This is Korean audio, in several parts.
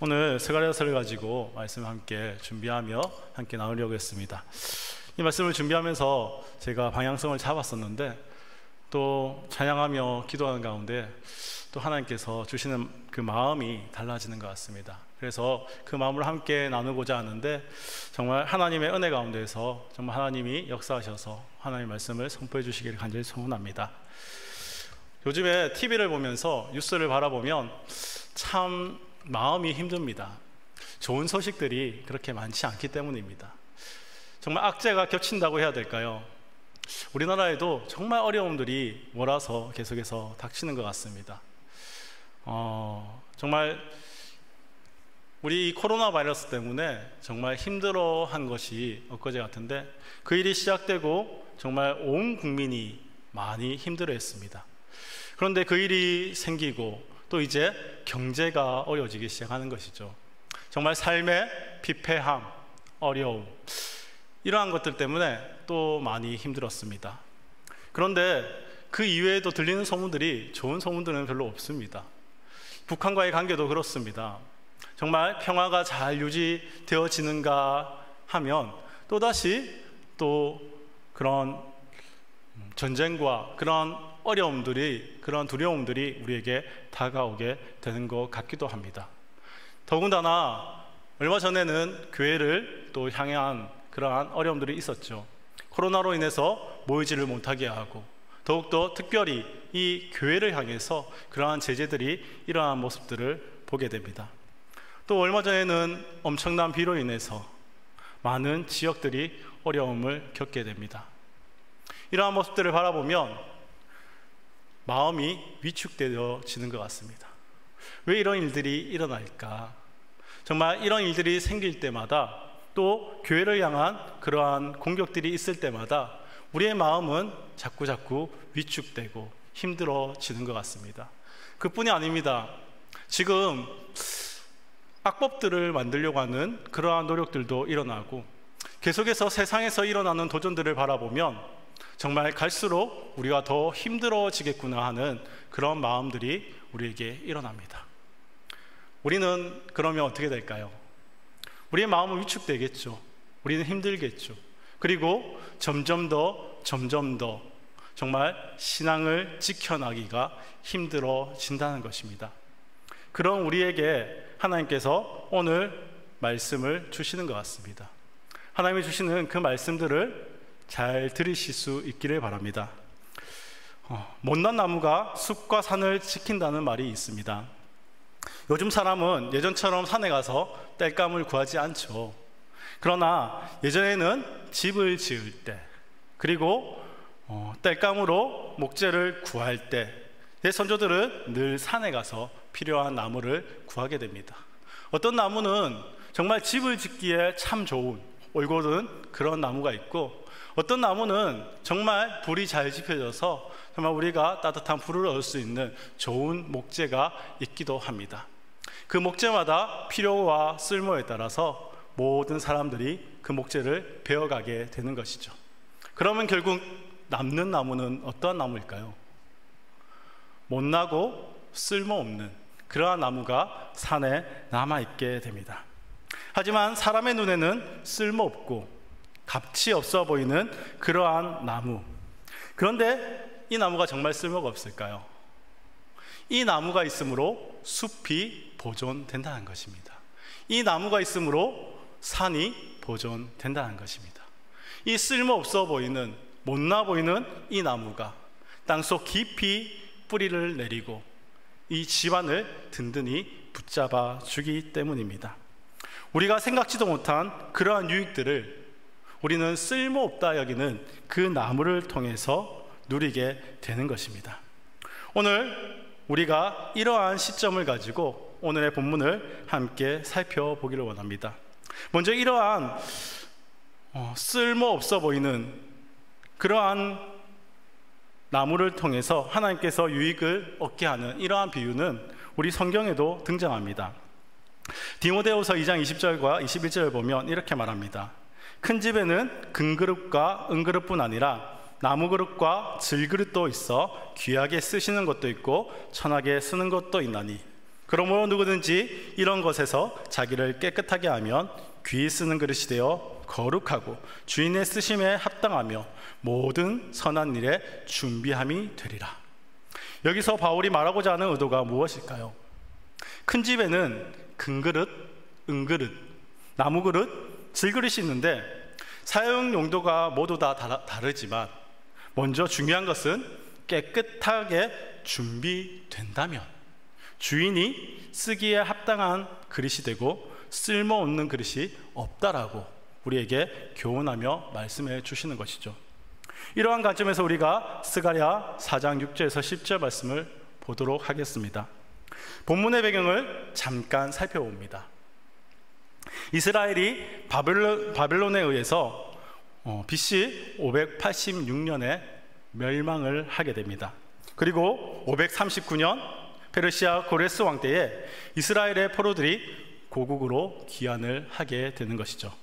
오늘 스가랴서를 가지고 말씀을 함께 준비하며 함께 나누려고 했습니다. 이 말씀을 준비하면서 제가 방향성을 잡았었는데 또 찬양하며 기도하는 가운데 또 하나님께서 주시는 그 마음이 달라지는 것 같습니다. 그래서 그 마음을 함께 나누고자 하는데 정말 하나님의 은혜 가운데서 정말 하나님이 역사하셔서 하나님의 말씀을 선포해 주시기를 간절히 소원합니다. 요즘에 TV를 보면서 뉴스를 바라보면 참 마음이 힘듭니다. 좋은 소식들이 그렇게 많지 않기 때문입니다. 정말 악재가 겹친다고 해야 될까요? 우리나라에도 정말 어려움들이 몰아서 계속해서 닥치는 것 같습니다. 정말 우리 이 코로나 바이러스 때문에 정말 힘들어한 것이 엊그제 같은데 그 일이 시작되고 정말 온 국민이 많이 힘들어했습니다. 그런데 그 일이 생기고 또 이제 경제가 어려워지기 시작하는 것이죠. 정말 삶의 피폐함, 어려움 이러한 것들 때문에 또 많이 힘들었습니다. 그런데 그 이외에도 들리는 소문들이 좋은 소문들은 별로 없습니다. 북한과의 관계도 그렇습니다. 정말 평화가 잘 유지되어지는가 하면 또다시 또 그런 전쟁과 그런 어려움들이, 그런 두려움들이 우리에게 다가오게 되는 것 같기도 합니다. 더군다나 얼마 전에는 교회를 또 향한 그러한 어려움들이 있었죠. 코로나로 인해서 모이지를 못하게 하고 더욱더 특별히 이 교회를 향해서 그러한 제재들이 이러한 모습들을 보게 됩니다. 또 얼마 전에는 엄청난 비로 인해서 많은 지역들이 어려움을 겪게 됩니다. 이러한 모습들을 바라보면 마음이 위축되어지는 것 같습니다. 왜 이런 일들이 일어날까? 정말 이런 일들이 생길 때마다 또 교회를 향한 그러한 공격들이 있을 때마다 우리의 마음은 자꾸 위축되고 힘들어지는 것 같습니다. 그뿐이 아닙니다. 지금 악법들을 만들려고 하는 그러한 노력들도 일어나고 계속해서 세상에서 일어나는 도전들을 바라보면 정말 갈수록 우리가 더 힘들어지겠구나 하는 그런 마음들이 우리에게 일어납니다. 우리는 그러면 어떻게 될까요? 우리의 마음은 위축되겠죠. 우리는 힘들겠죠. 그리고 점점 더 정말 신앙을 지켜나기가 힘들어진다는 것입니다. 그런 우리에게 하나님께서 오늘 말씀을 주시는 것 같습니다. 하나님이 주시는 그 말씀들을 잘 들으실 수 있기를 바랍니다. 못난 나무가 숲과 산을 지킨다는 말이 있습니다. 요즘 사람은 예전처럼 산에 가서 땔감을 구하지 않죠. 그러나 예전에는 집을 지을 때 그리고 땔감으로 목재를 구할 때 내 선조들은 늘 산에 가서 필요한 나무를 구하게 됩니다. 어떤 나무는 정말 집을 짓기에 참 좋은 올곧은 그런 나무가 있고 어떤 나무는 정말 불이 잘 지펴져서 정말 우리가 따뜻한 불을 얻을 수 있는 좋은 목재가 있기도 합니다. 그 목재마다 필요와 쓸모에 따라서 모든 사람들이 그 목재를 베어가게 되는 것이죠. 그러면 결국 남는 나무는 어떠한 나무일까요? 못나고 쓸모없는 그러한 나무가 산에 남아있게 됩니다. 하지만 사람의 눈에는 쓸모없고 값이 없어 보이는 그러한 나무, 그런데 이 나무가 정말 쓸모가 없을까요? 이 나무가 있으므로 숲이 보존된다는 것입니다. 이 나무가 있으므로 산이 보존된다는 것입니다. 이 쓸모없어 보이는, 못나 보이는 이 나무가 땅속 깊이 뿌리를 내리고 이 집안을 든든히 붙잡아 주기 때문입니다. 우리가 생각지도 못한 그러한 유익들을 우리는 쓸모없다 여기는 그 나무를 통해서 누리게 되는 것입니다. 오늘 우리가 이러한 시점을 가지고 오늘의 본문을 함께 살펴보기를 원합니다. 먼저 이러한 쓸모없어 보이는 그러한 나무를 통해서 하나님께서 유익을 얻게 하는 이러한 비유는 우리 성경에도 등장합니다. 디모데후서 2장 20절과 21절을 보면 이렇게 말합니다. 큰 집에는 금그릇과 은그릇뿐 아니라 나무그릇과 질그릇도 있어 귀하게 쓰시는 것도 있고 천하게 쓰는 것도 있나니 그러므로 누구든지 이런 것에서 자기를 깨끗하게 하면 귀히 쓰는 그릇이 되어 거룩하고 주인의 쓰심에 합당하며 모든 선한 일에 준비함이 되리라. 여기서 바울이 말하고자 하는 의도가 무엇일까요? 큰 집에는 금그릇, 은그릇, 나무그릇, 질그릇이 있는데 사용 용도가 모두 다 다르지만 먼저 중요한 것은 깨끗하게 준비된다면 주인이 쓰기에 합당한 그릇이 되고 쓸모없는 그릇이 없다라고 우리에게 교훈하며 말씀해 주시는 것이죠. 이러한 관점에서 우리가 스가랴 4장 6절에서 10절 말씀을 보도록 하겠습니다. 본문의 배경을 잠깐 살펴봅니다. 이스라엘이 바벨론에 의해서 BC 586년에 멸망을 하게 됩니다. 그리고 539년 페르시아 고레스 왕 때에 이스라엘의 포로들이 고국으로 귀환을 하게 되는 것이죠.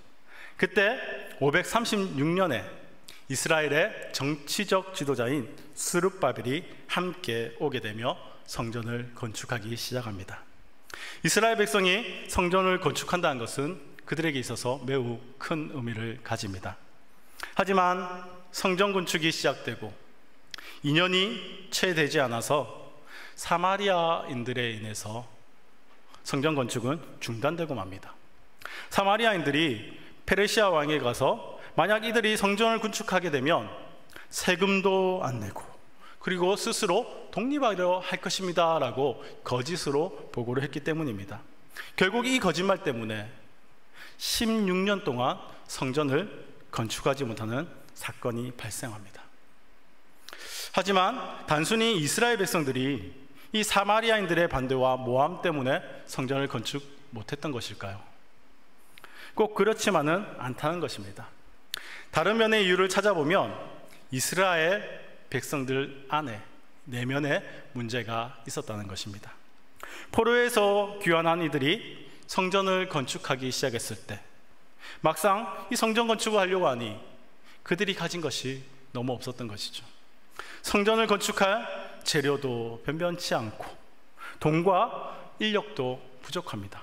그때 536년에 이스라엘의 정치적 지도자인 스룹바벨이 함께 오게 되며 성전을 건축하기 시작합니다. 이스라엘 백성이 성전을 건축한다는 것은 그들에게 있어서 매우 큰 의미를 가집니다. 하지만 성전 건축이 시작되고 2년이 채 되지 않아서 사마리아인들에 인해서 성전 건축은 중단되고 맙니다. 사마리아인들이 페르시아 왕에 가서 만약 이들이 성전을 건축하게 되면 세금도 안 내고 그리고 스스로 독립하려 할 것입니다 라고 거짓으로 보고를 했기 때문입니다. 결국 이 거짓말 때문에 16년 동안 성전을 건축하지 못하는 사건이 발생합니다. 하지만 단순히 이스라엘 백성들이 이 사마리아인들의 반대와 모함 때문에 성전을 건축 못했던 것일까요? 꼭 그렇지만은 않다는 것입니다. 다른 면의 이유를 찾아보면 이스라엘 백성들 안에 내면에 문제가 있었다는 것입니다. 포로에서 귀환한 이들이 성전을 건축하기 시작했을 때 막상 이 성전 건축을 하려고 하니 그들이 가진 것이 너무 없었던 것이죠. 성전을 건축할 재료도 변변치 않고 돈과 인력도 부족합니다.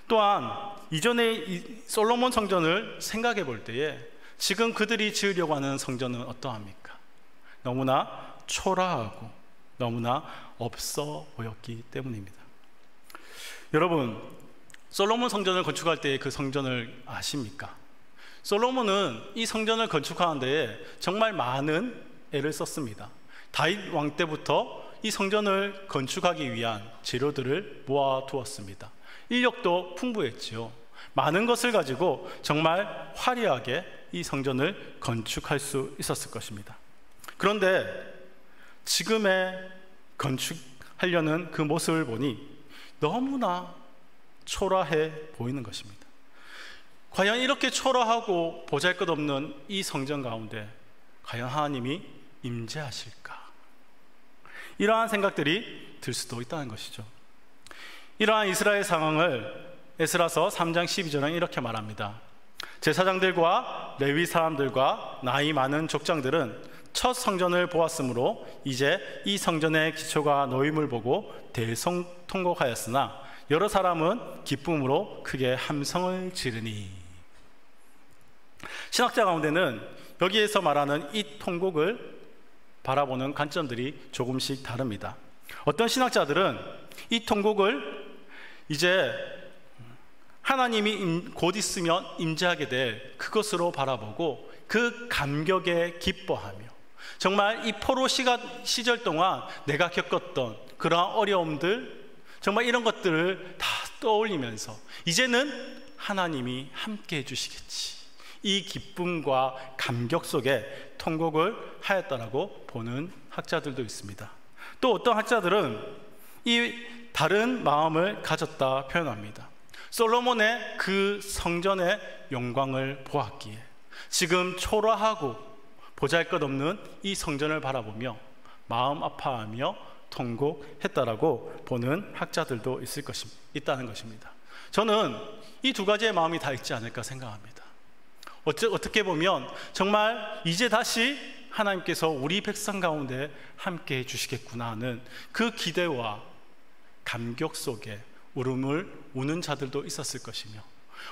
또한 이전에 솔로몬 성전을 생각해 볼 때에 지금 그들이 지으려고 하는 성전은 어떠합니까? 너무나 초라하고 너무나 없어 보였기 때문입니다. 여러분, 솔로몬 성전을 건축할 때 그 성전을 아십니까? 솔로몬은 이 성전을 건축하는 데에 정말 많은 애를 썼습니다. 다윗 왕 때부터 이 성전을 건축하기 위한 재료들을 모아두었습니다. 인력도 풍부했지요. 많은 것을 가지고 정말 화려하게 이 성전을 건축할 수 있었을 것입니다. 그런데 지금의 건축하려는 그 모습을 보니 너무나 초라해 보이는 것입니다. 과연 이렇게 초라하고 보잘것없는 이 성전 가운데 과연 하나님이 임재하실까? 이러한 생각들이 들 수도 있다는 것이죠. 이러한 이스라엘 상황을 에스라서 3장 12절은 이렇게 말합니다. 제사장들과 레위 사람들과 나이 많은 족장들은 첫 성전을 보았으므로 이제 이 성전의 기초가 놓임을 보고 대성통곡하였으나 여러 사람은 기쁨으로 크게 함성을 지르니. 신학자 가운데는 여기에서 말하는 이 통곡을 바라보는 관점들이 조금씩 다릅니다. 어떤 신학자들은 이 통곡을 이제 하나님이 곧 있으면 임재하게 될 그것으로 바라보고 그 감격에 기뻐하며 정말 이 포로 시절 동안 내가 겪었던 그러한 어려움들 정말 이런 것들을 다 떠올리면서 이제는 하나님이 함께 해주시겠지, 이 기쁨과 감격 속에 통곡을 하였다라고 보는 학자들도 있습니다. 또 어떤 학자들은 이 다른 마음을 가졌다 표현합니다. 솔로몬의 그 성전의 영광을 보았기에 지금 초라하고 보잘것없는 이 성전을 바라보며 마음 아파하며 통곡했다라고 보는 학자들도 있다는 것입니다. 저는 이 두 가지의 마음이 다 있지 않을까 생각합니다. 어떻게 보면 정말 이제 다시 하나님께서 우리 백성 가운데 함께 해주시겠구나 하는 그 기대와 감격 속에 울음을 우는 자들도 있었을 것이며,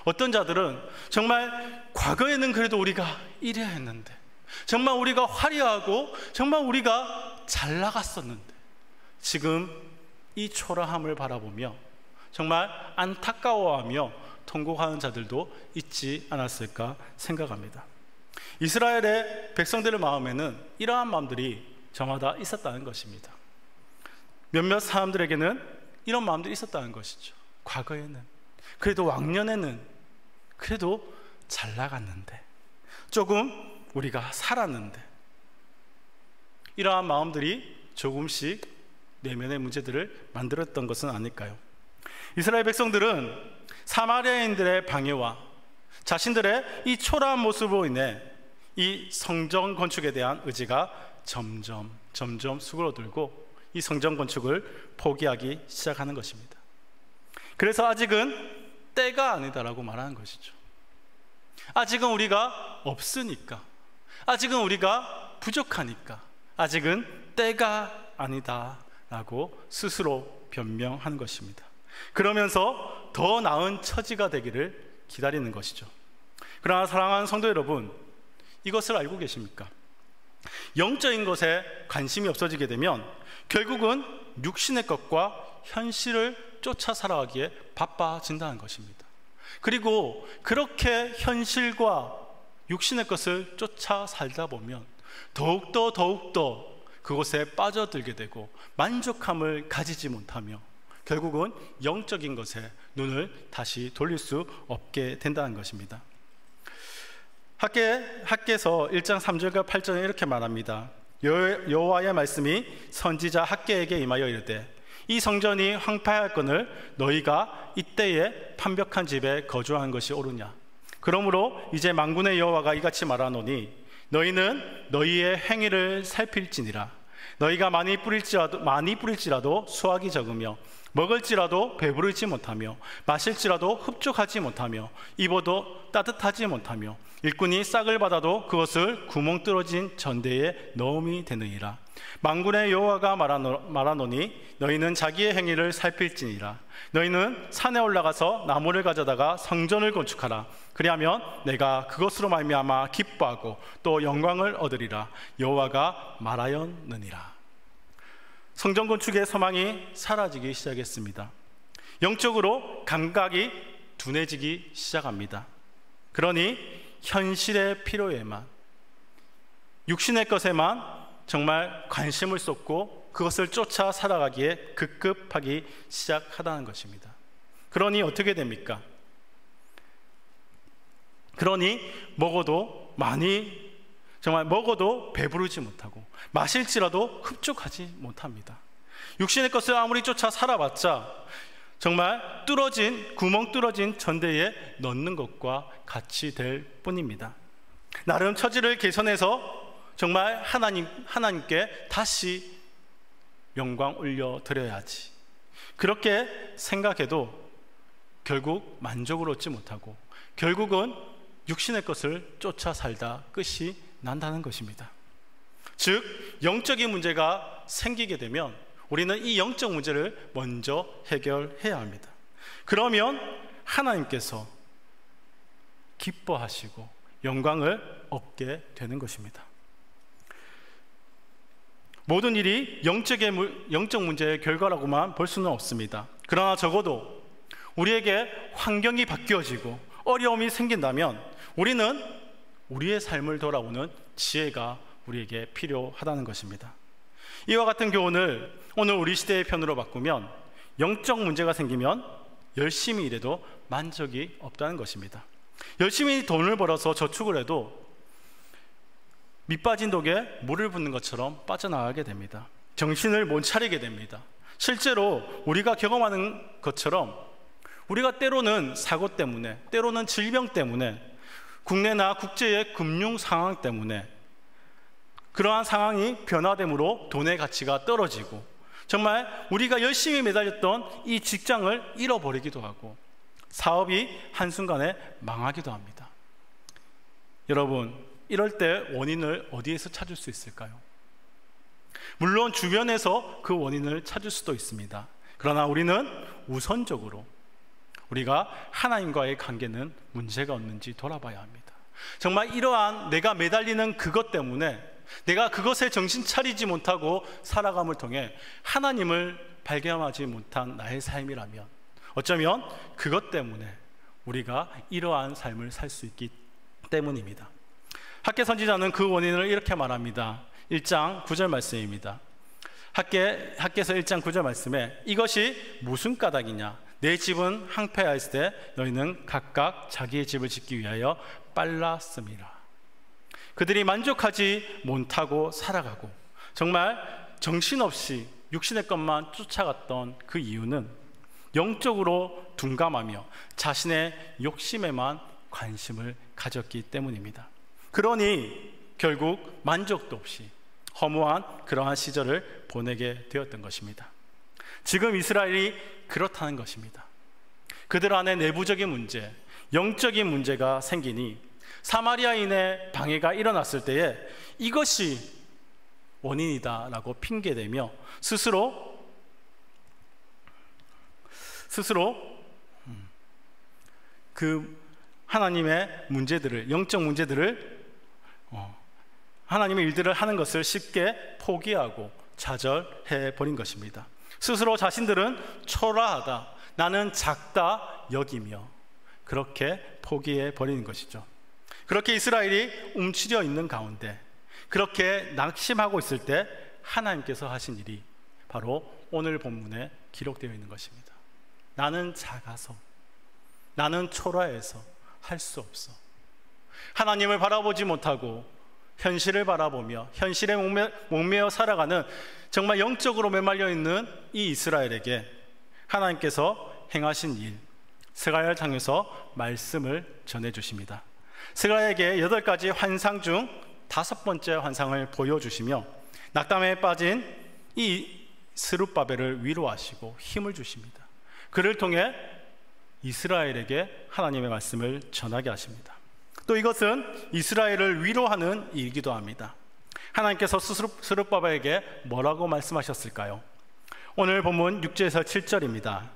어떤 자들은 정말 과거에는 그래도 우리가 이래야 했는데, 정말 우리가 화려하고 정말 우리가 잘 나갔었는데 지금 이 초라함을 바라보며 정말 안타까워하며 통곡하는 자들도 있지 않았을까 생각합니다. 이스라엘의 백성들의 마음에는 이러한 마음들이 저마다 있었다는 것입니다. 몇몇 사람들에게는 이런 마음들이 있었다는 것이죠. 과거에는, 그래도 왕년에는 그래도 잘 나갔는데, 조금 우리가 살았는데, 이러한 마음들이 조금씩 내면의 문제들을 만들었던 것은 아닐까요? 이스라엘 백성들은 사마리아인들의 방해와 자신들의 이 초라한 모습으로 인해 이 성전 건축에 대한 의지가 점점 수그러들고 이 성전 건축을 포기하기 시작하는 것입니다. 그래서 아직은 때가 아니다라고 말하는 것이죠. 아직은 우리가 없으니까, 아직은 우리가 부족하니까, 아직은 때가 아니다라고 스스로 변명하는 것입니다. 그러면서 더 나은 처지가 되기를 기다리는 것이죠. 그러나 사랑하는 성도 여러분, 이것을 알고 계십니까? 영적인 것에 관심이 없어지게 되면 결국은 육신의 것과 현실을 쫓아 살아가기에 바빠진다는 것입니다. 그리고 그렇게 현실과 육신의 것을 쫓아 살다 보면 더욱더 그곳에 빠져들게 되고 만족함을 가지지 못하며 결국은 영적인 것에 눈을 다시 돌릴 수 없게 된다는 것입니다. 학개서 1장 3절과 8절에 이렇게 말합니다. 여호와의 말씀이 선지자 학개에게 임하여 이르되 이 성전이 황폐하였거늘 너희가 이때에 판벽한 집에 거주한 것이 옳으냐. 그러므로 이제 만군의 여호와가 이같이 말하노니 너희는 너희의 행위를 살필지니라. 너희가 많이 뿌릴지라도 수확이 적으며 먹을지라도 배부르지 못하며 마실지라도 흡족하지 못하며 입어도 따뜻하지 못하며 일꾼이 싹을 받아도 그것을 구멍 뚫어진 전대에 넣음이 되느니라. 만군의 여호와가 말하노니 너희는 자기의 행위를 살필지니라. 너희는 산에 올라가서 나무를 가져다가 성전을 건축하라. 그리하면 내가 그것으로 말미암아 기뻐하고 또 영광을 얻으리라. 여호와가 말하였느니라. 성전 건축의 소망이 사라지기 시작했습니다. 영적으로 감각이 둔해지기 시작합니다. 그러니 현실의 필요에만, 육신의 것에만 정말 관심을 쏟고 그것을 쫓아 살아가기에 급급하기 시작하다는 것입니다. 그러니 어떻게 됩니까? 그러니 먹어도 배부르지 못하고 마실지라도 흡족하지 못합니다. 육신의 것을 아무리 쫓아 살아봤자 정말 구멍 뚫어진 전대에 넣는 것과 같이 될 뿐입니다. 나름 처지를 개선해서 정말 하나님께 다시 영광 올려드려야지, 그렇게 생각해도 결국 만족을 얻지 못하고 결국은 육신의 것을 쫓아 살다 끝이 난다는 것입니다. 즉 영적인 문제가 생기게 되면 우리는 이 영적 문제를 먼저 해결해야 합니다. 그러면 하나님께서 기뻐하시고 영광을 얻게 되는 것입니다. 모든 일이 영적 문제의 결과라고만 볼 수는 없습니다. 그러나 적어도 우리에게 환경이 바뀌어지고 어려움이 생긴다면 우리는 우리의 삶을 돌아보는 지혜가 우리에게 필요하다는 것입니다. 이와 같은 교훈을 오늘 우리 시대의 편으로 바꾸면 영적 문제가 생기면 열심히 일해도 만족이 없다는 것입니다. 열심히 돈을 벌어서 저축을 해도 밑빠진 독에 물을 붓는 것처럼 빠져나가게 됩니다. 정신을 못 차리게 됩니다. 실제로 우리가 경험하는 것처럼 우리가 때로는 사고 때문에, 때로는 질병 때문에, 국내나 국제의 금융 상황 때문에 그러한 상황이 변화됨으로 돈의 가치가 떨어지고 정말 우리가 열심히 매달렸던 이 직장을 잃어버리기도 하고 사업이 한순간에 망하기도 합니다. 여러분, 이럴 때 원인을 어디에서 찾을 수 있을까요? 물론 주변에서 그 원인을 찾을 수도 있습니다. 그러나 우리는 우선적으로 우리가 하나님과의 관계는 문제가 없는지 돌아봐야 합니다. 정말 이러한 내가 매달리는 그것 때문에 내가 그것에 정신 차리지 못하고 살아감을 통해 하나님을 발견하지 못한 나의 삶이라면 어쩌면 그것 때문에 우리가 이러한 삶을 살 수 있기 때문입니다. 학개 선지자는 그 원인을 이렇게 말합니다. 1장 9절 말씀입니다. 학개서 1장 9절 말씀에 이것이 무슨 까닭이냐? 내 집은 항폐하였을 때 너희는 각각 자기의 집을 짓기 위하여 빨랐음이라. 그들이 만족하지 못하고 살아가고 정말 정신없이 육신의 것만 쫓아갔던 그 이유는 영적으로 둔감하며 자신의 욕심에만 관심을 가졌기 때문입니다. 그러니 결국 만족도 없이 허무한 그러한 시절을 보내게 되었던 것입니다. 지금 이스라엘이 그렇다는 것입니다. 그들 안에 내부적인 문제, 영적인 문제가 생기니 사마리아인의 방해가 일어났을 때에 이것이 원인이다라고 핑계대며 스스로 그 하나님의 문제들을, 영적 문제들을 하나님의 일들을 하는 것을 쉽게 포기하고 좌절해 버린 것입니다. 스스로 자신들은 초라하다, 나는 작다 여기며 그렇게 포기해 버리는 것이죠. 그렇게 이스라엘이 움츠려 있는 가운데 그렇게 낙심하고 있을 때 하나님께서 하신 일이 바로 오늘 본문에 기록되어 있는 것입니다. 나는 작아서, 나는 초라해서 할 수 없어. 하나님을 바라보지 못하고 현실을 바라보며 현실에 목매어 살아가는 정말 영적으로 메말려 있는 이 이스라엘에게 하나님께서 행하신 일, 스가랴를 통해서 말씀을 전해주십니다. 스가랴에게 8가지 환상 중 5번째 환상을 보여주시며 낙담에 빠진 이 스룹바벨을 위로하시고 힘을 주십니다. 그를 통해 이스라엘에게 하나님의 말씀을 전하게 하십니다. 또 이것은 이스라엘을 위로하는 일이기도 합니다. 하나님께서 스룹바벨에게 뭐라고 말씀하셨을까요? 오늘 본문 6절에서 7절입니다.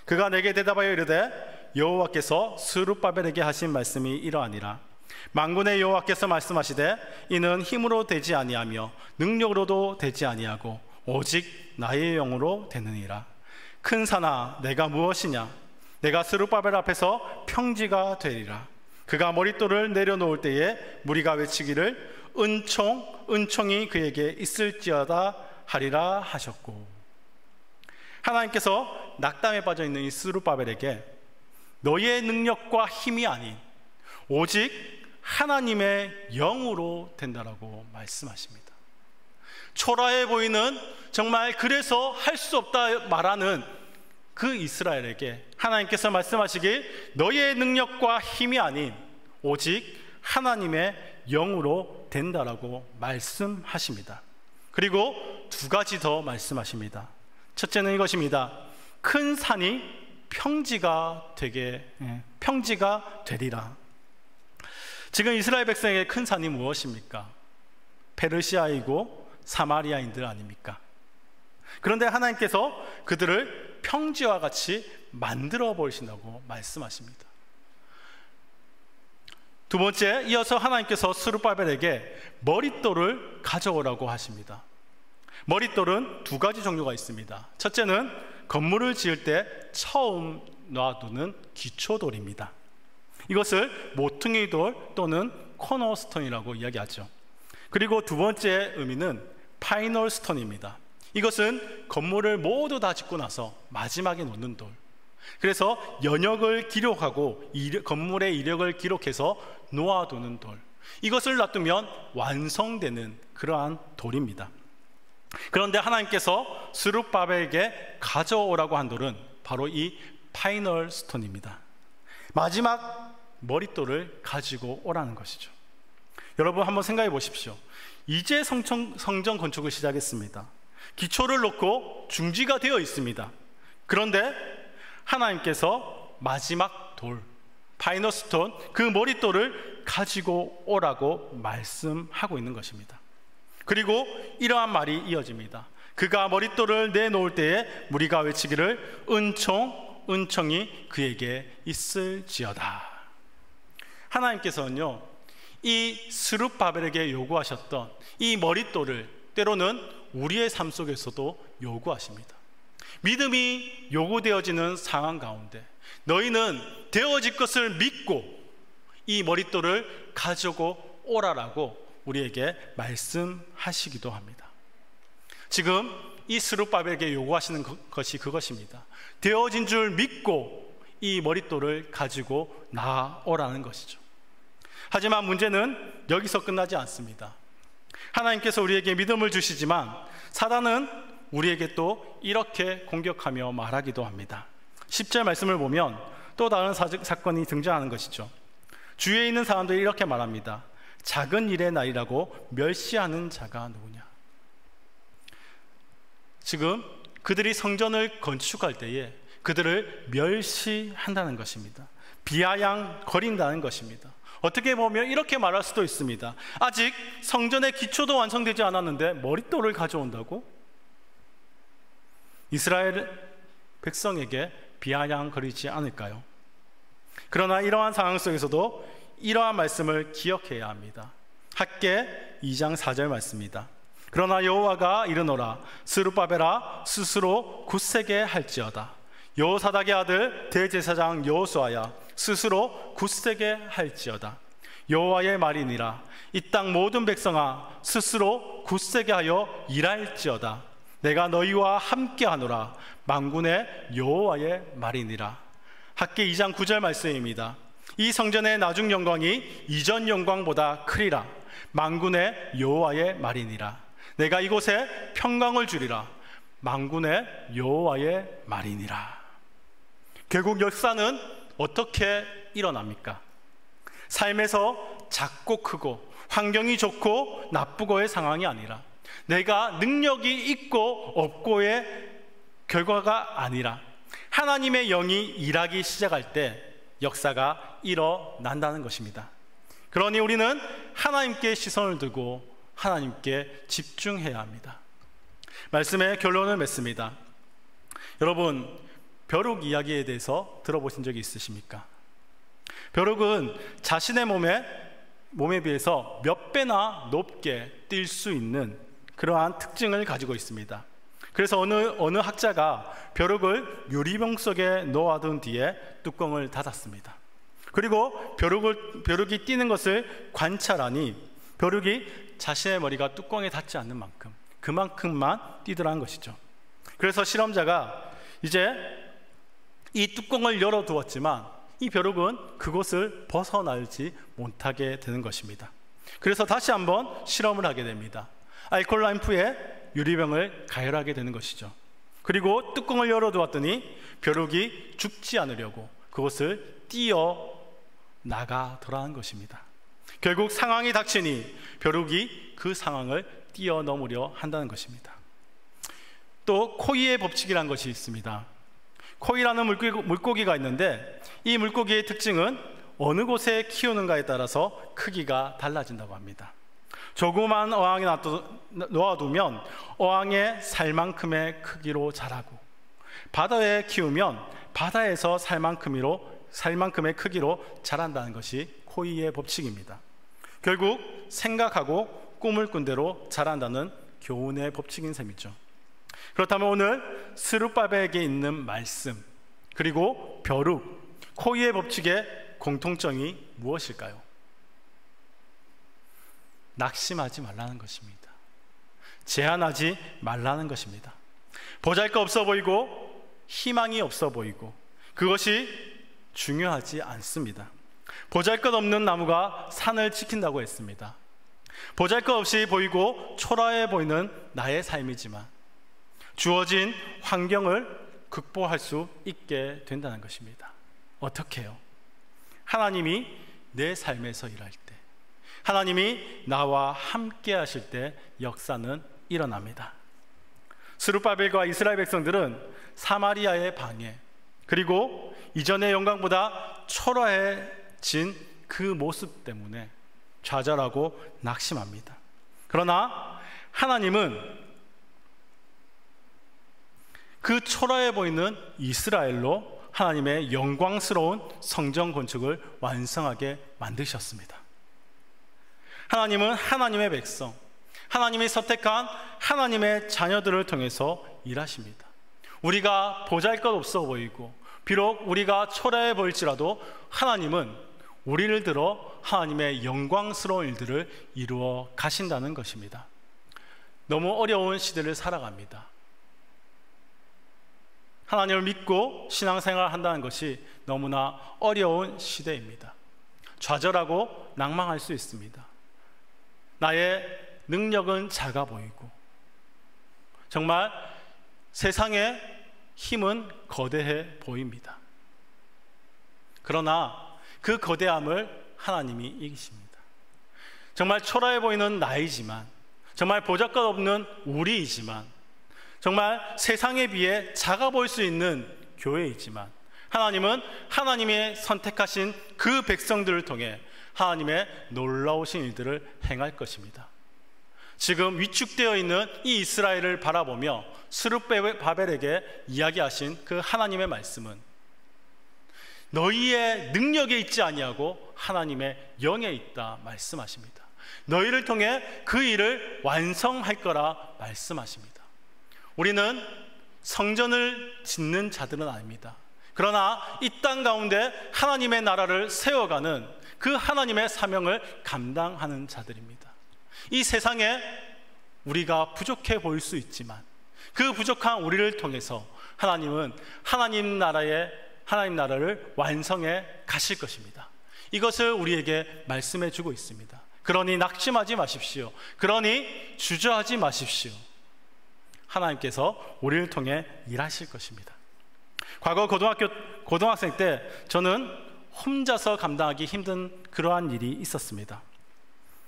그가 내게 대답하여 이르되 여호와께서 스룹바벨에게 하신 말씀이 이러하니라. 만군의 여호와께서 말씀하시되 이는 힘으로 되지 아니하며 능력으로도 되지 아니하고 오직 나의 영으로 되느니라. 큰 산아 내가 무엇이냐? 내가 스룹바벨 앞에서 평지가 되리라. 그가 머릿돌을 내려놓을 때에 무리가 외치기를 은총이 그에게 있을지어다 하리라 하셨고, 하나님께서 낙담에 빠져있는 이 스룹바벨에게 너의 능력과 힘이 아닌 오직 하나님의 영으로 된다라고 말씀하십니다. 초라해 보이는, 정말 그래서 할 수 없다 말하는 그 이스라엘에게 하나님께서 말씀하시길 너의 능력과 힘이 아닌 오직 하나님의 영으로 된다라고 말씀하십니다. 그리고 2가지 더 말씀하십니다. 첫째는 이것입니다. 큰 산이 평지가 되리라. 지금 이스라엘 백성에게 큰 산이 무엇입니까? 페르시아이고 사마리아인들 아닙니까? 그런데 하나님께서 그들을 평지와 같이 만들어 버리신다고 말씀하십니다. 2번째, 이어서 하나님께서 스룹바벨에게 머릿돌을 가져오라고 하십니다. 머릿돌은 2가지 종류가 있습니다. 첫째는 건물을 지을 때 처음 놔두는 기초돌입니다. 이것을 모퉁이 돌 또는 코너스톤이라고 이야기하죠. 그리고 2번째 의미는 파이널 스톤입니다. 이것은 건물을 모두 다 짓고 나서 마지막에 놓는 돌. 그래서 연역을 기록하고 건물의 이력을 기록해서 놓아두는 돌. 이것을 놔두면 완성되는 그러한 돌입니다. 그런데 하나님께서 스룹바벨에게 가져오라고 한 돌은 바로 이 파이널 스톤입니다. 마지막 머릿돌을 가지고 오라는 것이죠. 여러분 한번 생각해 보십시오. 이제 성전 건축을 시작했습니다. 기초를 놓고 중지가 되어 있습니다. 그런데 하나님께서 마지막 돌, 파이널 스톤, 그 머릿돌을 가지고 오라고 말씀하고 있는 것입니다. 그리고 이러한 말이 이어집니다. 그가 머릿돌을 내놓을 때에 무리가 외치기를 은총이 그에게 있을지어다. 하나님께서는요, 이 스룹바벨에게 요구하셨던 이 머릿돌을 때로는 우리의 삶 속에서도 요구하십니다. 믿음이 요구되어지는 상황 가운데 너희는 되어질 것을 믿고 이 머릿돌을 가지고 오라라고 우리에게 말씀하시기도 합니다. 지금 이 스룹바벨에게 요구하시는 것이 그것입니다. 되어진 줄 믿고 이 머릿돌을 가지고 나아오라는 것이죠. 하지만 문제는 여기서 끝나지 않습니다. 하나님께서 우리에게 믿음을 주시지만 사단은 우리에게 또 이렇게 공격하며 말하기도 합니다. 10절 말씀을 보면 또 다른 사건이 등장하는 것이죠. 주위에 있는 사람들이 이렇게 말합니다. 작은 일의 날이라고 멸시하는 자가 누구냐. 지금 그들이 성전을 건축할 때에 그들을 멸시한다는 것입니다. 비아냥거린다는 것입니다. 어떻게 보면 이렇게 말할 수도 있습니다. 아직 성전의 기초도 완성되지 않았는데 머릿돌을 가져온다고? 이스라엘 백성에게 비아냥거리지 않을까요? 그러나 이러한 상황 속에서도 이러한 말씀을 기억해야 합니다. 학개 2장 4절 말씀입니다. 그러나 여호와가 이르노라 스룹바벨아 스스로 굳세게 할지어다. 여호사닥의 아들 대제사장 여호수아야 스스로 굳세게 할지어다. 여호와의 말이니라 이 땅 모든 백성아 스스로 굳세게 하여 일할지어다. 내가 너희와 함께하노라 만군의 여호와의 말이니라. 학개 2장 9절 말씀입니다. 이 성전의 나중 영광이 이전 영광보다 크리라. 만군의 여호와의 말이니라. 내가 이곳에 평강을 주리라. 만군의 여호와의 말이니라. 결국 역사는 어떻게 일어납니까? 삶에서 작고 크고 환경이 좋고 나쁘고의 상황이 아니라 내가 능력이 있고 없고의 결과가 아니라 하나님의 영이 일하기 시작할 때 역사가 일어난다는 것입니다. 그러니 우리는 하나님께 시선을 두고 하나님께 집중해야 합니다. 말씀의 결론을 맺습니다. 여러분, 벼룩 이야기에 대해서 들어보신 적이 있으십니까? 벼룩은 자신의 몸에 비해서 몇 배나 높게 뛸 수 있는 그러한 특징을 가지고 있습니다. 그래서 어느 학자가 벼룩을 유리병 속에 넣어둔 뒤에 뚜껑을 닫았습니다. 그리고 벼룩이 뛰는 것을 관찰하니 벼룩이 자신의 머리가 뚜껑에 닿지 않는 만큼 그만큼만 뛰더라는 것이죠. 그래서 실험자가 이제 이 뚜껑을 열어두었지만 이 벼룩은 그곳을 벗어나지 못하게 되는 것입니다. 그래서 다시 한번 실험을 하게 됩니다. 알코올 램프에 유리병을 가열하게 되는 것이죠. 그리고 뚜껑을 열어두었더니 벼룩이 죽지 않으려고 그것을 띄어 나가더라는 것입니다. 결국 상황이 닥치니 벼룩이 그 상황을 뛰어넘으려 한다는 것입니다. 또 코이의 법칙이라는 것이 있습니다. 코이라는 물고기가 있는데 이 물고기의 특징은 어느 곳에 키우는가에 따라서 크기가 달라진다고 합니다. 조그만 어항에 놓아두면 어항에 살만큼의 크기로 자라고 바다에 키우면 바다에서 살만큼의 크기로 자란다는 것이 코이의 법칙입니다. 결국 생각하고 꿈을 꾼 대로 자란다는 교훈의 법칙인 셈이죠. 그렇다면 오늘 스룹바벨에게 있는 말씀 그리고 벼룩, 코이의 법칙의 공통점이 무엇일까요? 낙심하지 말라는 것입니다. 제한하지 말라는 것입니다. 보잘것없어 보이고 희망이 없어 보이고 그것이 중요하지 않습니다. 보잘것없는 나무가 산을 지킨다고 했습니다. 보잘것없이 보이고 초라해 보이는 나의 삶이지만 주어진 환경을 극복할 수 있게 된다는 것입니다. 어떻게요? 하나님이 내 삶에서 일할 때, 하나님이 나와 함께 하실 때 역사는 일어납니다. 스룹바벨과 이스라엘 백성들은 사마리아의 방해 그리고 이전의 영광보다 초라해진 그 모습 때문에 좌절하고 낙심합니다. 그러나 하나님은 그 초라해 보이는 이스라엘로 하나님의 영광스러운 성전 건축을 완성하게 만드셨습니다. 하나님은 하나님의 백성, 하나님이 선택한 하나님의 자녀들을 통해서 일하십니다. 우리가 보잘것없어 보이고 비록 우리가 초라해 보일지라도 하나님은 우리를 들어 하나님의 영광스러운 일들을 이루어 가신다는 것입니다. 너무 어려운 시대를 살아갑니다. 하나님을 믿고 신앙생활을 한다는 것이 너무나 어려운 시대입니다. 좌절하고 낭망할 수 있습니다. 나의 능력은 작아 보이고 정말 세상의 힘은 거대해 보입니다. 그러나 그 거대함을 하나님이 이기십니다. 정말 초라해 보이는 나이지만, 정말 보잘것없는 우리이지만, 정말 세상에 비해 작아 보일 수 있는 교회이지만 하나님은 하나님의 선택하신 그 백성들을 통해 하나님의 놀라우신 일들을 행할 것입니다. 지금 위축되어 있는 이 이스라엘을 바라보며 스룹바벨에게 이야기하신 그 하나님의 말씀은 너희의 능력에 있지 아니하고 하나님의 영에 있다 말씀하십니다. 너희를 통해 그 일을 완성할 거라 말씀하십니다. 우리는 성전을 짓는 자들은 아닙니다. 그러나 이 땅 가운데 하나님의 나라를 세워가는 그 하나님의 사명을 감당하는 자들입니다. 이 세상에 우리가 부족해 보일 수 있지만 그 부족한 우리를 통해서 하나님은 하나님 나라를 완성해 가실 것입니다. 이것을 우리에게 말씀해 주고 있습니다. 그러니 낙심하지 마십시오. 그러니 주저하지 마십시오. 하나님께서 우리를 통해 일하실 것입니다. 과거 고등학생 때 저는 혼자서 감당하기 힘든 그러한 일이 있었습니다.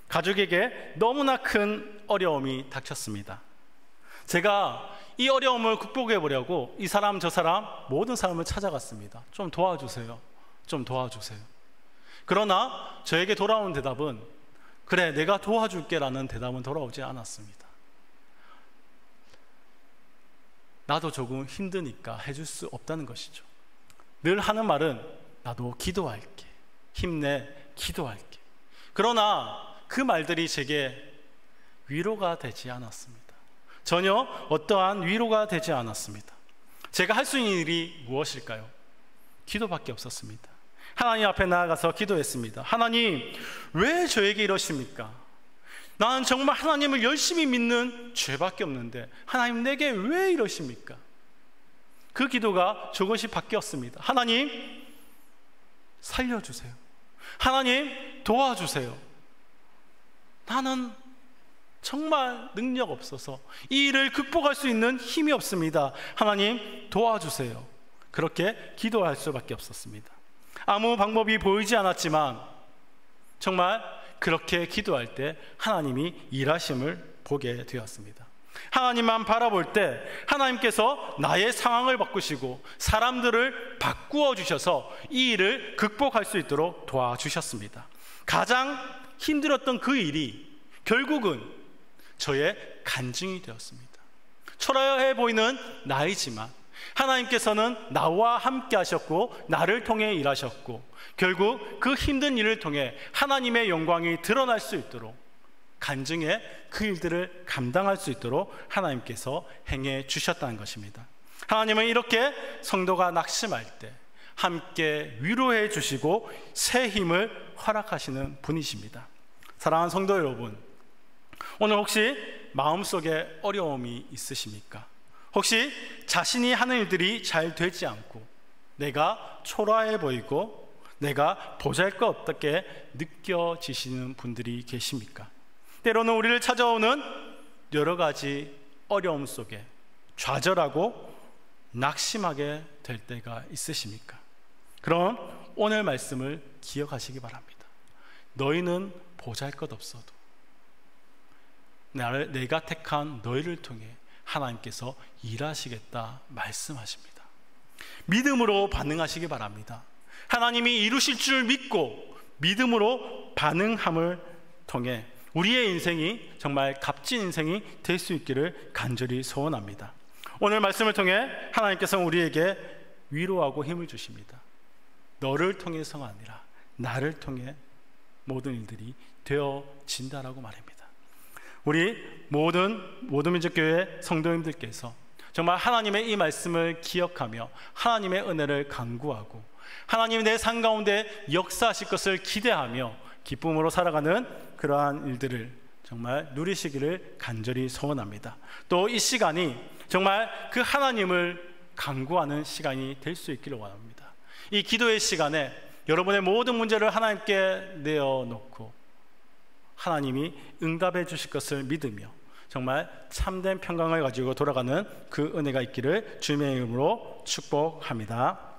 가족에게 너무나 큰 어려움이 닥쳤습니다. 제가 이 어려움을 극복해 보려고 이 사람 저 사람 모든 사람을 찾아갔습니다. 좀 도와주세요. 좀 도와주세요. 그러나 저에게 돌아온 대답은 그래 내가 도와줄게 라는 대답은 돌아오지 않았습니다. 나도 조금 힘드니까 해줄 수 없다는 것이죠. 늘 하는 말은 나도 기도할게, 힘내, 기도할게. 그러나 그 말들이 제게 위로가 되지 않았습니다. 전혀 어떠한 위로가 되지 않았습니다. 제가 할 수 있는 일이 무엇일까요? 기도밖에 없었습니다. 하나님 앞에 나아가서 기도했습니다. 하나님, 왜 저에게 이러십니까? 나는 정말 하나님을 열심히 믿는 죄밖에 없는데 하나님 내게 왜 이러십니까? 그 기도가 조금씩 바뀌었습니다. 하나님 살려주세요. 하나님 도와주세요. 나는 정말 능력 없어서 이 일을 극복할 수 있는 힘이 없습니다. 하나님 도와주세요. 그렇게 기도할 수밖에 없었습니다. 아무 방법이 보이지 않았지만 정말 그렇게 기도할 때 하나님이 일하심을 보게 되었습니다. 하나님만 바라볼 때 하나님께서 나의 상황을 바꾸시고 사람들을 바꾸어 주셔서 이 일을 극복할 수 있도록 도와주셨습니다. 가장 힘들었던 그 일이 결국은 저의 간증이 되었습니다. 초라해 보이는 나이지만 하나님께서는 나와 함께 하셨고 나를 통해 일하셨고 결국 그 힘든 일을 통해 하나님의 영광이 드러날 수 있도록 간증의 그 일들을 감당할 수 있도록 하나님께서 행해 주셨다는 것입니다. 하나님은 이렇게 성도가 낙심할 때 함께 위로해 주시고 새 힘을 허락하시는 분이십니다. 사랑하는 성도 여러분, 오늘 혹시 마음속에 어려움이 있으십니까? 혹시 자신이 하는 일들이 잘 되지 않고 내가 초라해 보이고 내가 보잘것없게 느껴지시는 분들이 계십니까? 때로는 우리를 찾아오는 여러 가지 어려움 속에 좌절하고 낙심하게 될 때가 있으십니까? 그럼 오늘 말씀을 기억하시기 바랍니다. 너희는 보잘것없어도 내가 택한 너희를 통해 하나님께서 일하시겠다 말씀하십니다. 믿음으로 반응하시기 바랍니다. 하나님이 이루실 줄 믿고 믿음으로 반응함을 통해 우리의 인생이 정말 값진 인생이 될 수 있기를 간절히 소원합니다. 오늘 말씀을 통해 하나님께서 우리에게 위로하고 힘을 주십니다. 너를 통해서가 아니라 나를 통해 모든 일들이 되어진다라고 말합니다. 우리 모든 민족교회 성도님들께서 정말 하나님의 이 말씀을 기억하며 하나님의 은혜를 간구하고 하나님이 내 삶 가운데 역사하실 것을 기대하며 기쁨으로 살아가는 그러한 일들을 정말 누리시기를 간절히 소원합니다. 또 이 시간이 정말 그 하나님을 간구하는 시간이 될 수 있기를 원합니다. 이 기도의 시간에 여러분의 모든 문제를 하나님께 내어놓고 하나님이 응답해 주실 것을 믿으며 정말 참된 평강을 가지고 돌아가는 그 은혜가 있기를 주님의 이름으로 축복합니다.